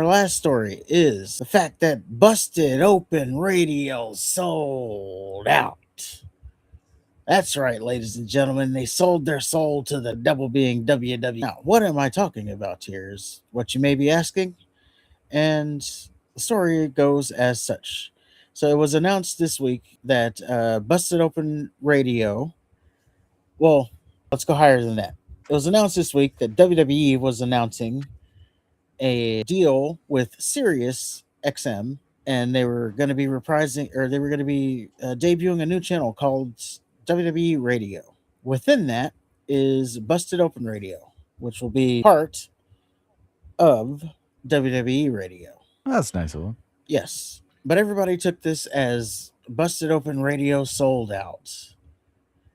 Our last story is the fact that Busted Open Radio sold out. That's right, ladies and gentlemen. They sold their soul to the devil being WWE. Now, what am I talking about here is what you may be asking. And the story goes as such. So it was announced this week that Busted Open Radio, well, let's go higher than that. It was announced this week that WWE was announcing a deal with Sirius XM, and they were going to be reprising, or they were going to be debuting a new channel called WWE Radio. Within that is Busted Open Radio, which will be part of WWE Radio. That's nice of them. Yes, but everybody took this as Busted Open Radio sold out.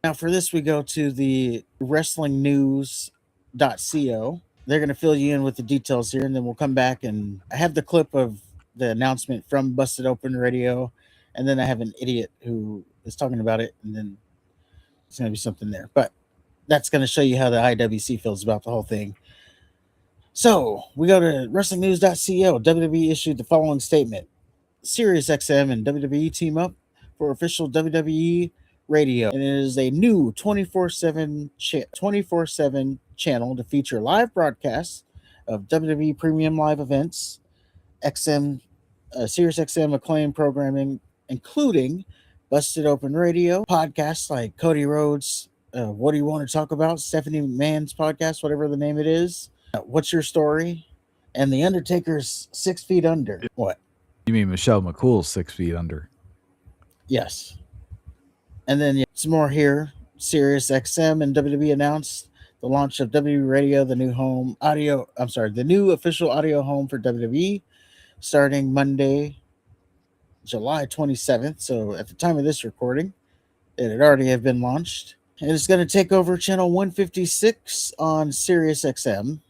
Now, for this, we go to the wrestlingnews.co. They're going to fill you in with the details here, and then we'll come back and I have the clip of the announcement from Busted Open Radio, and then I have an idiot who is talking about it, and then it's going to be something there. But that's going to show you how the IWC feels about the whole thing. So we go to wrestlingnews.co. WWE issued the following statement: SiriusXM and WWE team up for official WWE radio, and it is a new 24/7 channel to feature live broadcasts of WWE premium live events, XM, SiriusXM acclaimed programming, including Busted Open Radio podcasts like Cody Rhodes. What do you want to talk about? Stephanie McMahon's podcast, whatever the name it is. What's your story? And The Undertaker's 6 Feet Under. What? You mean Michelle McCool's 6 Feet Under? Yes. And then some more here. Sirius XM and WWE announced the launch of WWE Radio, the new official audio home for WWE, starting Monday, July 27th. So at the time of this recording, it had already have been launched. And it's going to take over channel 156 on Sirius XM.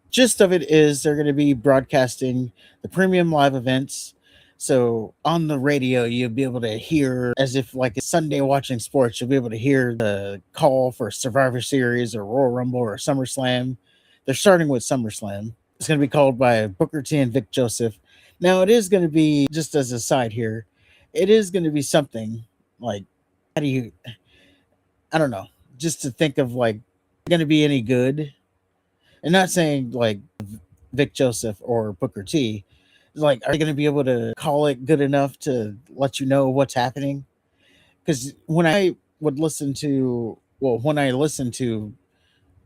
Gist of it is they're going to be broadcasting the premium live events. So on the radio, you'll be able to hear, as if like a Sunday watching sports, you'll be able to hear the call for Survivor Series or Royal Rumble or SummerSlam. They're starting with SummerSlam. It's going to be called by Booker T and Vic Joseph. Now, it is going to be, just as a side here, it is going to be something like, I don't know, just to think of like, going to be any good. And not saying like Vic Joseph or Booker T, like, are they going to be able to call it good enough to let you know what's happening? Because when I listen to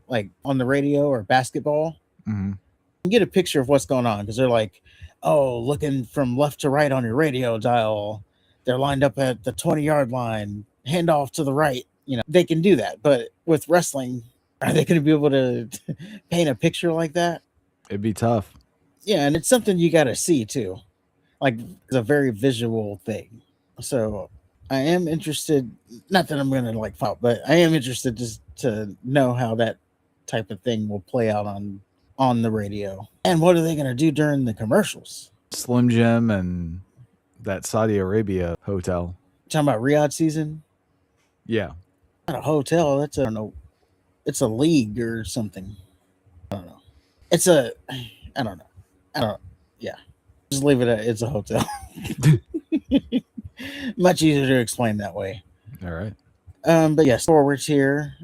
like on the radio or basketball, Mm-hmm. you can get a picture of what's going on, because they're like, oh, looking from left to right on your radio dial, they're lined up at the 20-yard line, hand off to the right. They can do that. But with wrestling, are they going to be able to paint a picture like that? It'd be tough. Yeah, and it's something you got to see too. Like, it's a very visual thing. So I am interested, not that I'm going to like fight, but I am interested just to know how that type of thing will play out on the radio. And what are they going to do during the commercials? Slim Jim and that Saudi Arabia hotel. Talking about Riyadh season? Yeah. Not a hotel. I don't know. It's a league or something. I don't know. I don't know. Yeah. Just leave it at it's a hotel. Much easier to explain that way. All right. But yes, forwards here.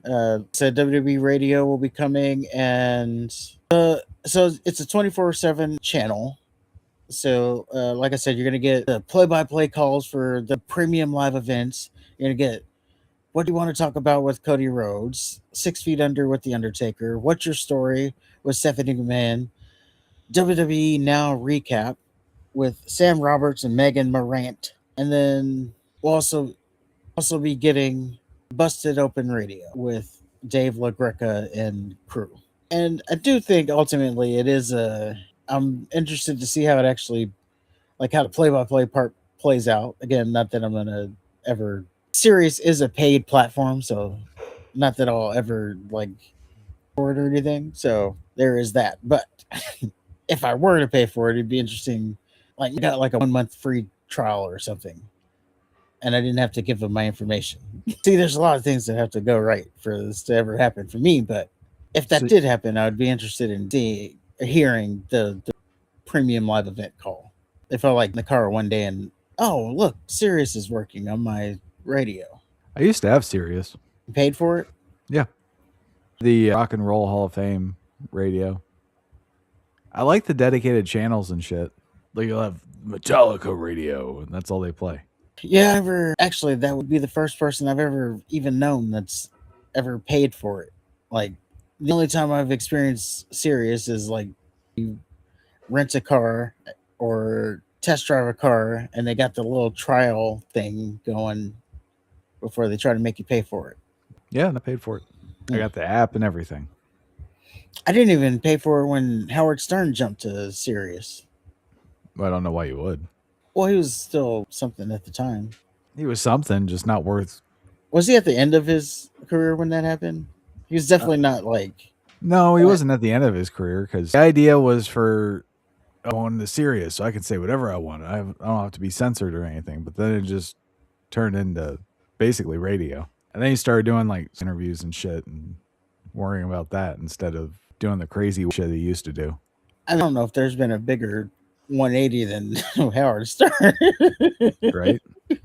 Said WWE Radio will be coming, and so it's a 24/7 channel. So, like I said, you're gonna get the play-by-play calls for the premium live events. You're gonna get what do you want to talk about with Cody Rhodes, 6 Feet Under with The Undertaker, What's Your Story with Stephanie McMahon, WWE Now recap with Sam Roberts and Megan Morant, and then we'll also be getting Busted Open Radio with Dave LaGreca and crew. And I do think ultimately it is I'm interested to see how it actually, like how the play-by-play part plays out. Again, not that I'm gonna ever. Sirius is a paid platform, so not that I'll ever like for it or anything. So there is that. But if I were to pay for it, it'd be interesting. Like, you got like a 1 month free trial or something, and I didn't have to give them my information. See, there's a lot of things that have to go right for this to ever happen for me. But if that did happen, I would be interested in hearing the premium live event call. They felt like in the car one day and, oh, look, Sirius is working on my radio. I used to have Sirius. You paid for it? Yeah. The Rock and Roll Hall of Fame radio. I like the dedicated channels and shit. Like you'll have Metallica radio, and that's all they play. Yeah, actually, that would be the first person I've ever even known that's ever paid for it. Like, the only time I've experienced Sirius is like you rent a car or test drive a car, and they got the little trial thing going before they try to make you pay for it. Yeah, and I paid for it. I got the app and everything. I didn't even pay for it when Howard Stern jumped to Sirius. I don't know why you would. Well, he was still something at the time. He was something, just not worth. Was he at the end of his career when that happened? He was definitely not like. No, he wasn't at the end of his career because the idea was for going to Sirius, so I could say whatever I want. I don't have to be censored or anything. But then it just turned into basically radio, and then he started doing like interviews and shit and worrying about that instead of doing the crazy shit he used to do. I don't know if there's been a bigger 180 than Howard Stern. Right?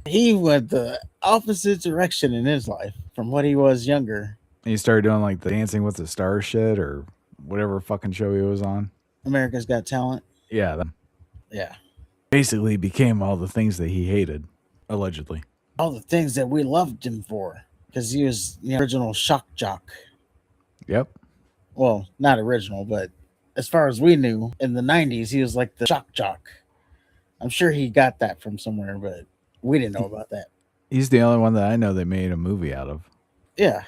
He went the opposite direction in his life from what he was younger. And he started doing like the Dancing with the Stars shit or whatever fucking show he was on. America's Got Talent. Yeah. Yeah. Basically became all the things that he hated, allegedly. All the things that we loved him for because he was the original shock jock. Yep. Well, not original, but as far as we knew, in the 90s, he was like the shock jock. I'm sure he got that from somewhere, but we didn't know about that. He's the only one that I know they made a movie out of. Yeah.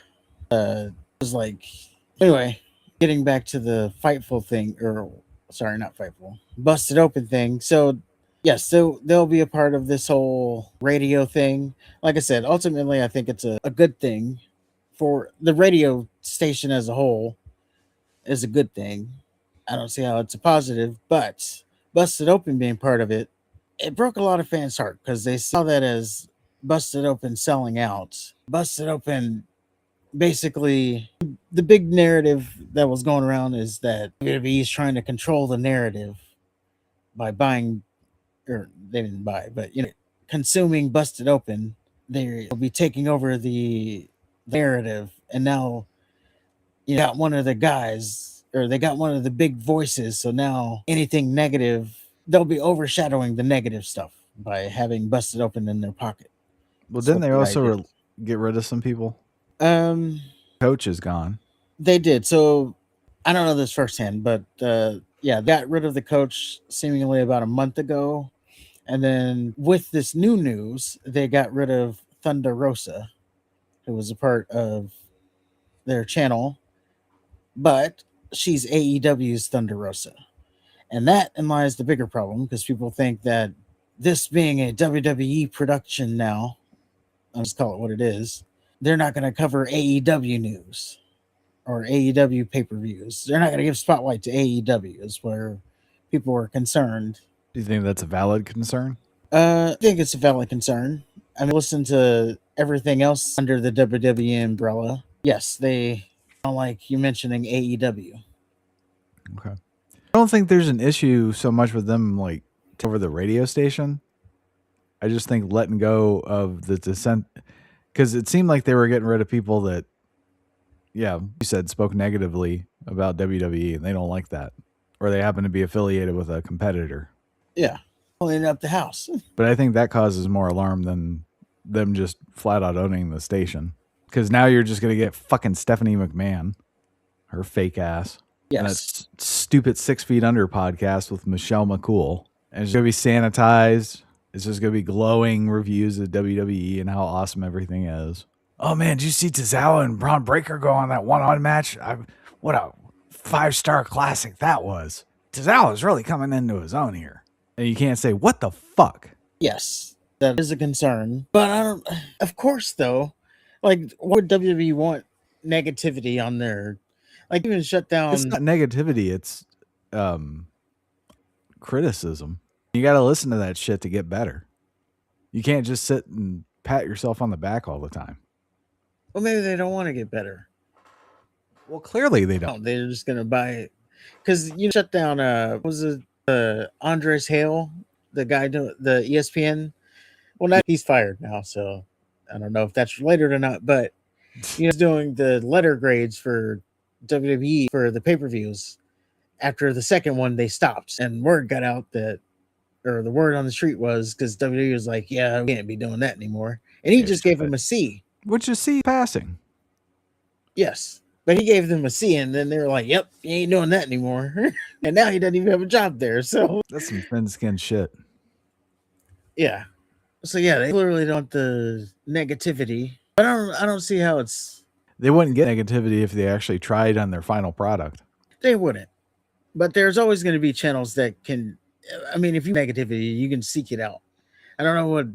It was like, anyway, getting back to the Fightful thing, or sorry, not Fightful, Busted Open thing. So, yes, they'll be a part of this whole radio thing. Like I said, ultimately, I think it's a good thing for the radio station as a whole is a good thing. I don't see how it's a positive, but Busted Open being part of it, it broke a lot of fans' heart because they saw that as Busted Open selling out. Busted Open, basically, the big narrative that was going around is that WWE is trying to control the narrative by buying, or they didn't buy, but consuming Busted Open. They'll be taking over the narrative, and now you got one of the guys, or they got one of the big voices. So now anything negative, they'll be overshadowing the negative stuff by having Busted Open in their pocket. Well, didn't they also get rid of some people? Coach is gone. They did. So I don't know this firsthand, but yeah, they got rid of the coach seemingly about a month ago. And then with this new news, they got rid of Thunder Rosa, who was a part of their channel, but she's AEW's Thunder Rosa. And that lies the bigger problem because people think that this being a WWE production now, I'll just call it what it is, they're not going to cover AEW news or AEW pay-per-views. They're not going to give spotlight to AEW is where people are concerned. Do you think that's a valid concern? I think it's a valid concern. I mean, listen to everything else under the WWE umbrella. Yes, they don't like you mentioning AEW. Okay. I don't think there's an issue so much with them like over the radio station. I just think letting go of the dissent, because it seemed like they were getting rid of people that, yeah, you said spoke negatively about WWE, and they don't like that, or they happen to be affiliated with a competitor. Yeah, cleaning up the house. But I think that causes more alarm than them just flat out owning the station, because now you're just gonna get fucking Stephanie McMahon, her fake ass. Yes. And that stupid 6 Feet Under podcast with Michelle McCool. And it's going to be sanitized. It's just going to be glowing reviews of WWE and how awesome everything is. Oh, man, did you see Tozawa and Braun Breaker go on that one-on match? What a 5-star classic that was. Tozawa's really coming into his own here. And you can't say, what the fuck? Yes, that is a concern. But I don't, of course, though, like, what would WWE want negativity on their... Like, even shut down. It's not negativity. It's criticism. You got to listen to that shit to get better. You can't just sit and pat yourself on the back all the time. Well, maybe they don't want to get better. Well, clearly they don't. They're just going to buy it. Because you shut down, was it Andres Hale, the guy to the ESPN. Well, not he's fired now, so I don't know if that's related or not. But doing the letter grades for WWE for the pay per views. After the second one, they stopped, and word got out that, or the word on the street was because WWE was like, "Yeah, we can't be doing that anymore," and he just gave him a C. Which is C passing. Yes, but he gave them a C, and then they were like, "Yep, you ain't doing that anymore." And now he doesn't even have a job there. So that's some thin skin shit. Yeah. So yeah, they clearly don't want the negativity. But I don't see how it's. They wouldn't get negativity if they actually tried on their final product. They wouldn't. But there's always going to be channels that can. I mean, if you negativity, you can seek it out. I don't know what.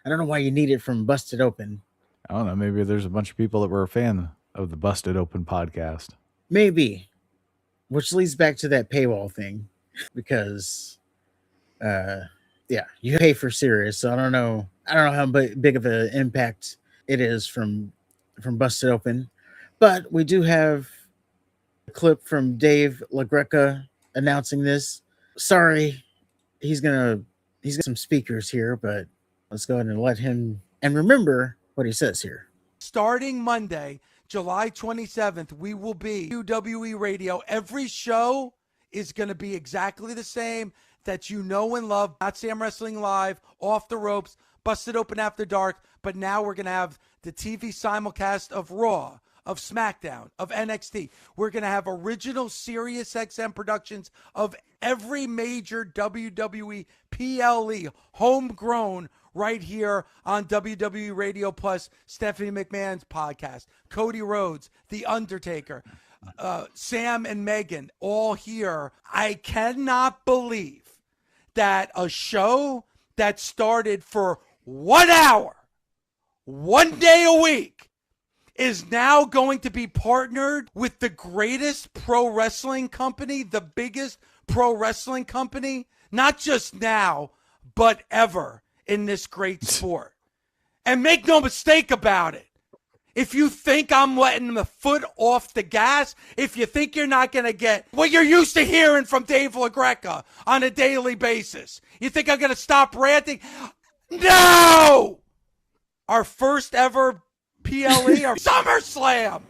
I don't know why you need it from Busted Open. I don't know. Maybe there's a bunch of people that were a fan of the Busted Open podcast. Maybe, which leads back to that paywall thing, because, yeah, you pay for Sirius, so I don't know. I don't know how big of an impact it is from Busted Open, but we do have a clip from Dave LaGreca announcing this. Sorry, he's got some speakers here, but let's go ahead and let him. And remember what he says here. Starting Monday, July 27th, we will be WWE Radio. Every show is going to be exactly the same that you know and love. Not Sam Wrestling Live, Off the Ropes, Busted Open After Dark. But now we're going to have the TV simulcast of Raw, of SmackDown, of NXT. We're going to have original SiriusXM productions of every major WWE PLE, homegrown, right here on WWE Radio Plus, Stephanie McMahon's podcast, Cody Rhodes, The Undertaker, Sam and Megan, all here. I cannot believe that a show that started for 1 hour, 1 day a week, is now going to be partnered with the greatest pro wrestling company, the biggest pro wrestling company, not just now, but ever in this great sport. And make no mistake about it. If you think I'm letting the foot off the gas, if you think you're not going to get what you're used to hearing from Dave LaGreca on a daily basis, you think I'm going to stop ranting? No! Our first ever PLE, our SummerSlam.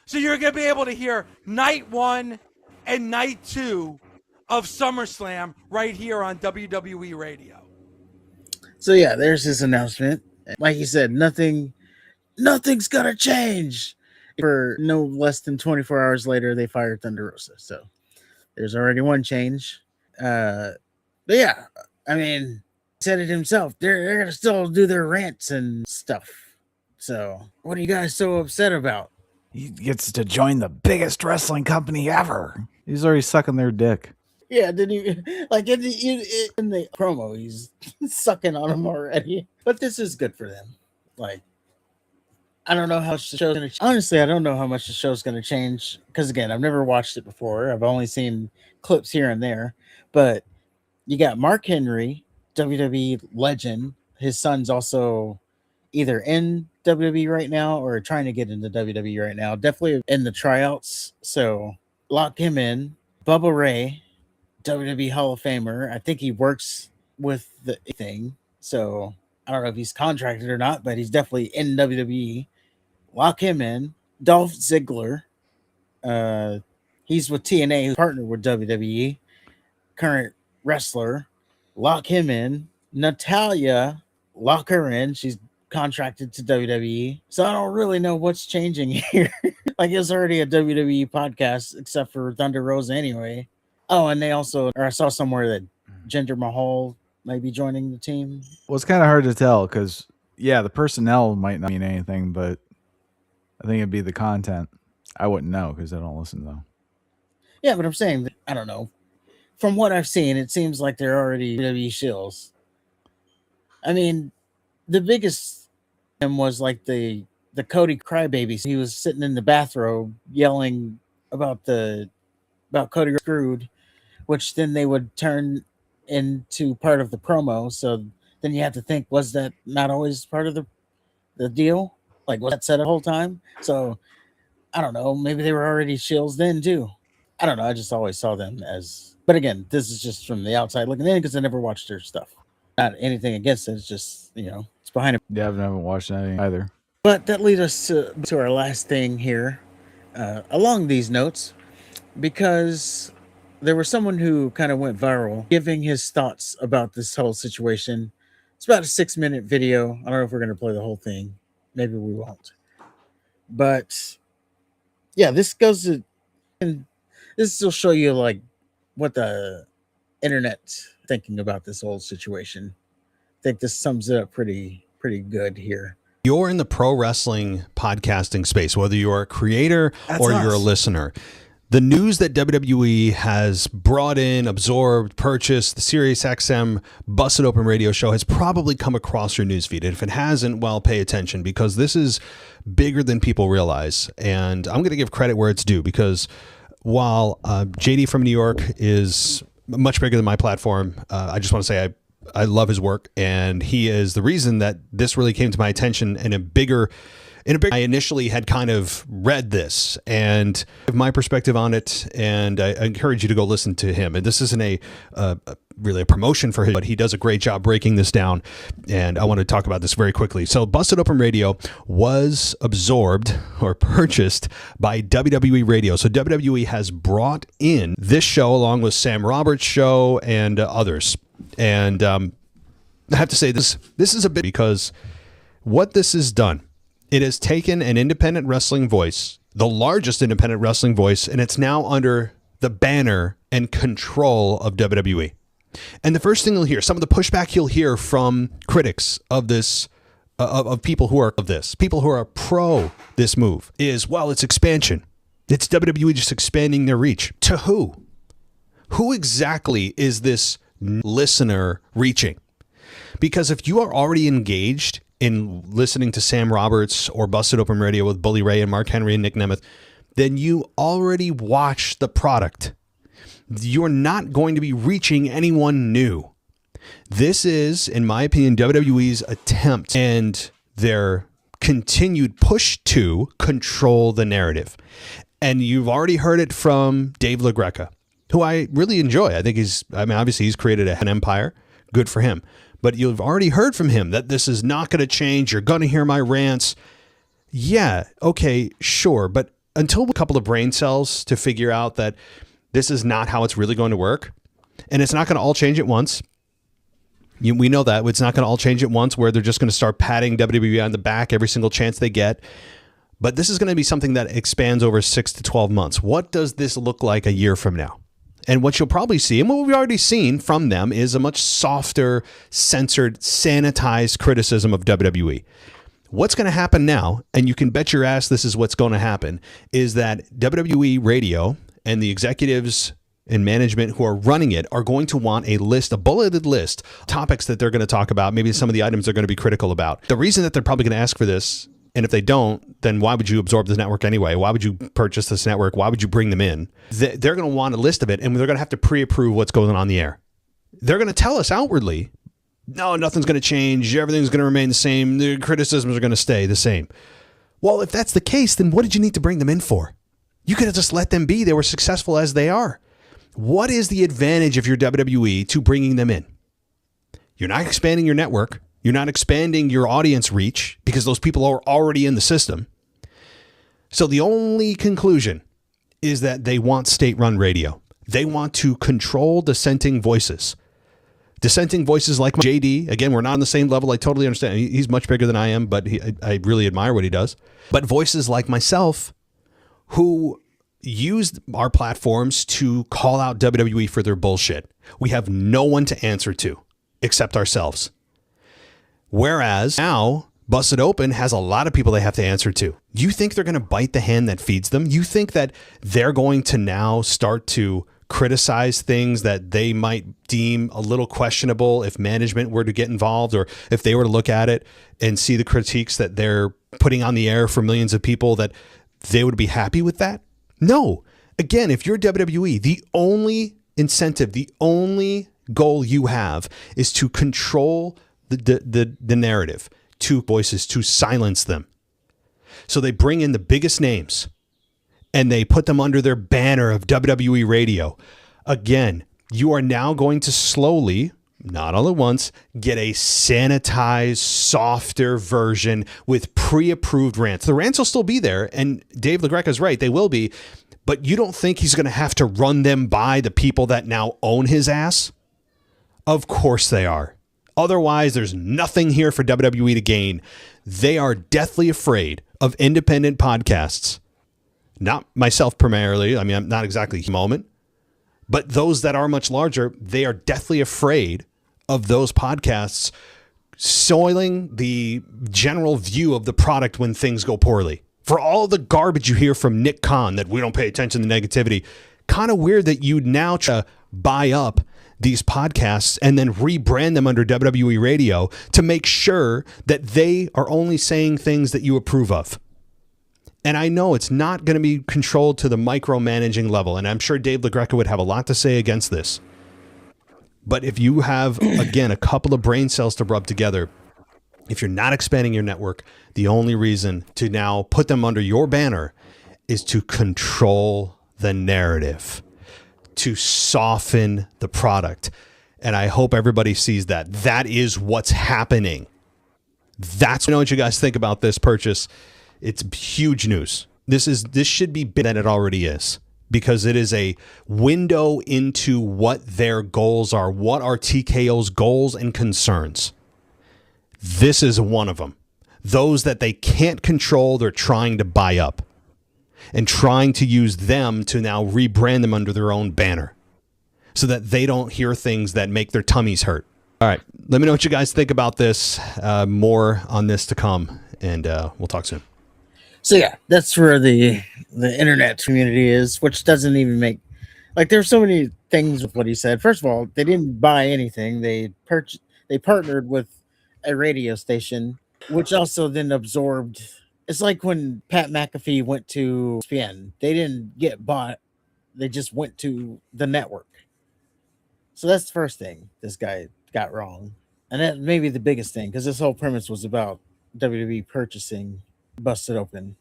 So you're going to be able to hear night 1 and night 2 of SummerSlam right here on WWE Radio. So yeah, there's his announcement. Like you said, nothing's gonna change. For no less than 24 hours later, they fired Thunder Rosa. So there's already one change. But yeah, I mean, he said it himself. They're gonna still do their rants and stuff. So what are you guys so upset about? He gets to join the biggest wrestling company ever. He's already sucking their dick. Yeah, did he like in the promo? He's sucking on them already. But this is good for them. Like, I don't know how the show's gonna. Honestly, I don't know how much the show's gonna change because again, I've never watched it before. I've only seen clips here and there. But you got Mark Henry, WWE legend. His son's also either in WWE right now or trying to get into WWE right now. Definitely in the tryouts. So lock him in. Bubba Ray, WWE Hall of Famer. I think he works with the thing. So I don't know if he's contracted or not, but he's definitely in WWE. Lock him in. Dolph Ziggler. He's with TNA, who's partnered with WWE. Current wrestler. Lock him in. Natalia. Lock her in. She's contracted to WWE. So I don't really know what's changing here. Like it's already a WWE podcast, except for Thunder Rosa anyway. Oh, and they also, or I saw somewhere that Jinder Mahal might be joining the team. Well, it's kind of hard to tell because, yeah, the personnel might not mean anything, but I think it'd be the content. I wouldn't know because I don't listen, though. Yeah, but I'm saying, I don't know. From what I've seen, it seems like they're already WWE shills. I mean, the biggest thing was like the Cody crybaby. He was sitting in the bathrobe yelling about Cody screwed, which then they would turn into part of the promo. So then you have to think, was that not always part of the deal? Like, was that set up the whole time? So I don't know. Maybe they were already shills then too. I don't know. I just always saw them as But again, this is just from the outside looking in because I never watched their stuff. Not anything against it. It's just, it's behind it. Yeah, I haven't watched anything either. But that leads us to our last thing here along these notes, because there was someone who kind of went viral giving his thoughts about this whole situation. It's about a 6-minute video. I don't know if we're going to play the whole thing. Maybe we won't. But yeah, this goes to, and this will show you like what the internet thinking about this whole situation. I think this sums it up pretty good here. You're in the pro wrestling podcasting space, whether you're a creator or you're a listener. The news that WWE has brought in, absorbed, purchased, the SiriusXM Busted Open radio show has probably come across your newsfeed. And if it hasn't, well, pay attention, because this is bigger than people realize. And I'm going to give credit where it's due, because while JD from New York is much bigger than my platform, I just want to say I love his work, and he is the reason that this really came to my attention in a bigger. I initially had kind of read this and my perspective on it, and I encourage you to go listen to him. And this isn't really a promotion for him, but he does a great job breaking this down, and I want to talk about this very quickly. So Busted Open Radio was absorbed or purchased by WWE Radio. So WWE has brought in this show along with Sam Roberts' show and others. And I have to say this is a bit, because what this has done, it has taken an independent wrestling voice, the largest independent wrestling voice, and it's now under the banner and control of WWE. And the first thing you'll hear, some of the pushback you'll hear from critics of this, of people who are people who are pro this move, is, well, it's expansion. It's WWE just expanding their reach. To who? Who exactly is this listener reaching? Because if you are already engaged in listening to Sam Roberts or Busted Open Radio with Bully Ray and Mark Henry and Nick Nemeth, then you already watch the product. You're not going to be reaching anyone new. This is, in my opinion, WWE's attempt and their continued push to control the narrative. And you've already heard it from Dave LaGreca, who I really enjoy. I think obviously he's created an empire. Good for him. But you've already heard from him that this is not going to change. You're going to hear my rants. Yeah, okay, sure. But until a couple of brain cells to figure out that this is not how it's really going to work, and it's not going to all change at once. We know that. It's not going to all change at once, where they're just going to start patting WWE on the back every single chance they get. But this is going to be something that expands over 6 to 12 months. What does this look like a year from now? And what you'll probably see, and what we've already seen from them, is a much softer, censored, sanitized criticism of WWE. What's going to happen now, and you can bet your ass this is what's going to happen, is that WWE Radio and the executives and management who are running it are going to want a bulleted list, topics that they're going to talk about, maybe some of the items they're going to be critical about. The reason that they're probably going to ask for this, and if they don't, then why would you absorb this network anyway? Why would you purchase this network? Why would you bring them in? They're going to want a list of it, and they're going to have to pre-approve what's going on the air. They're going to tell us outwardly, no, nothing's going to change. Everything's going to remain the same. The criticisms are going to stay the same. Well, if that's the case, then what did you need to bring them in for? You could have just let them be. They were successful as they are. What is the advantage of your WWE to bringing them in? You're not expanding your network. You're not expanding your audience reach, because those people are already in the system. So the only conclusion is that they want state-run radio. They want to control dissenting voices. Dissenting voices like JD. Again, we're not on the same level. I totally understand. He's much bigger than I am, but I really admire what he does. But voices like myself, who use our platforms to call out WWE for their bullshit. We have no one to answer to except ourselves. Whereas now, Busted Open has a lot of people they have to answer to. You think they're going to bite the hand that feeds them? You think that they're going to now start to criticize things that they might deem a little questionable if management were to get involved, or if they were to look at it and see the critiques that they're putting on the air for millions of people, that they would be happy with that? No. Again, if you're WWE, the only incentive, the only goal you have is to control the narrative, to voices, to silence them. So they bring in the biggest names and they put them under their banner of WWE Radio. Again, You are now going to slowly, not all at once, get a sanitized, softer version with pre-approved rants. The rants will still be there, and Dave LaGreca is right, they will be, but you don't think he's going to have to run them by the people that now own his ass? Of course they are. Otherwise, there's nothing here for WWE to gain. They are deathly afraid of independent podcasts. Not myself primarily. I mean, I'm not exactly a moment. But those that are much larger, they are deathly afraid of those podcasts soiling the general view of the product when things go poorly. For all the garbage you hear from Nick Khan that we don't pay attention to negativity, kind of weird that you now try to buy up these podcasts and then rebrand them under WWE Radio to make sure that they are only saying things that you approve of. And I know it's not going to be controlled to the micromanaging level, and I'm sure Dave LaGreca would have a lot to say against this. But if you have, again, a couple of brain cells to rub together, if you're not expanding your network, the only reason to now put them under your banner is to control the narrative, to soften the product. And I hope everybody sees that. That is what's happening. That's what you guys think about this purchase. It's huge news. This should be bigger than it already is, because it is a window into what their goals are, what are TKO's goals and concerns. This is one of them. Those that they can't control, they're trying to buy up and trying to use them to now rebrand them under their own banner so that they don't hear things that make their tummies hurt. All right. Let me know what you guys think about this. More on this to come, and we'll talk soon. So yeah, that's where the internet community is, which doesn't even make, like, there's so many things with what he said. First of all, they didn't buy anything. They partnered with a radio station, which also then absorbed. It's like when Pat McAfee went to ESPN. They didn't get bought. They just went to the network. So that's the first thing this guy got wrong. And that may be the biggest thing, because this whole premise was about WWE purchasing Busted Open.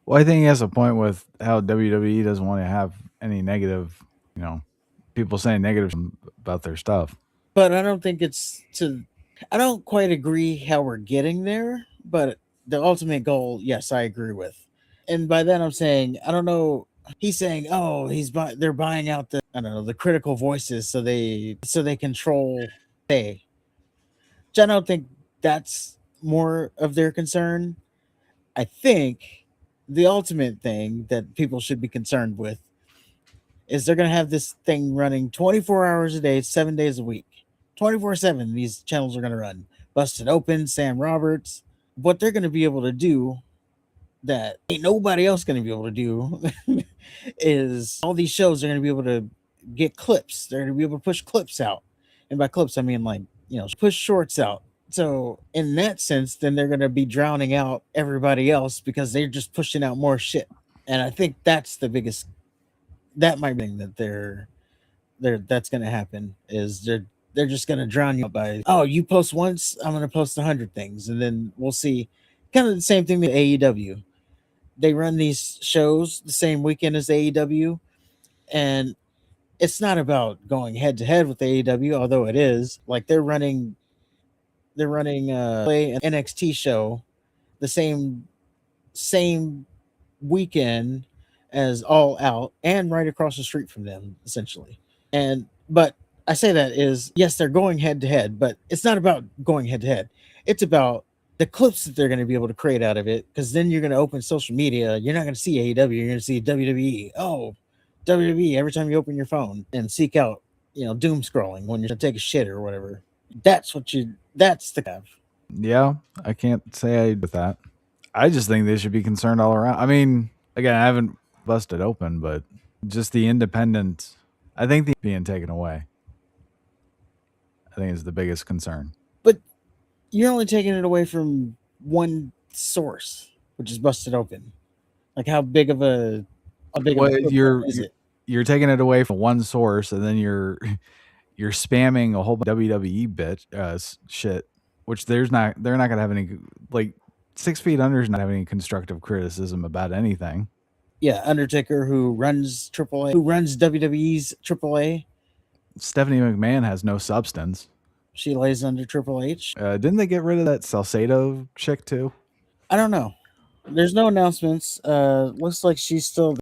Well, I think he has a point with how WWE doesn't want to have any negative, people saying negative about their stuff. But I don't think I don't quite agree how we're getting there, but the ultimate goal, yes, I agree with. And by that I'm saying, I don't know, he's saying, oh, they're buying out the critical voices so they control which I don't think that's more of their concern. I think the ultimate thing that people should be concerned with is they're going to have this thing running 24 hours a day, 7 days a week. 24/7, these channels are going to run. Busted Open, Sam Roberts. What they're going to be able to do that ain't nobody else going to be able to do is all these shows are going to be able to get clips. They're going to be able to push clips out. And by clips, I mean, like, push shorts out. So in that sense, then they're going to be drowning out everybody else because they're just pushing out more shit. And I think that's the biggest, that might be that that's going to happen, is they're just going to drown you out by, oh, you post once, I'm going to post 100 things. And then we'll see. Kind of the same thing with AEW. They run these shows the same weekend as AEW. And it's not about going head to head with AEW, although it is. Like, they're running an NXT show the same weekend as All Out, and right across the street from them, essentially. But I say that is, yes, they're going head to head, but it's not about going head to head. It's about the clips that they're going to be able to create out of it, because then you're going to open social media. You're not going to see AEW. You're going to see WWE. Oh, WWE every time you open your phone, and seek out, doom scrolling when you're going to take a shit or whatever. That's the kind. Yeah, I can't say I agree with that. I just think they should be concerned all around. I mean, again, I haven't busted open, but just the independent, I think the being taken away, I think is the biggest concern. But you're only taking it away from one source, which is Busted Open. Like, how big of a is it? You're taking it away from one source, and then you're spamming a whole bunch of WWE shit, which they're not gonna have any, like, 6 feet under is not having any constructive criticism about anything. Yeah, Undertaker, who runs WWE's AAA, Stephanie McMahon has no substance. She lays under Triple H. Didn't they get rid of that Salcedo chick too? I don't know. There's no announcements. Looks like she's still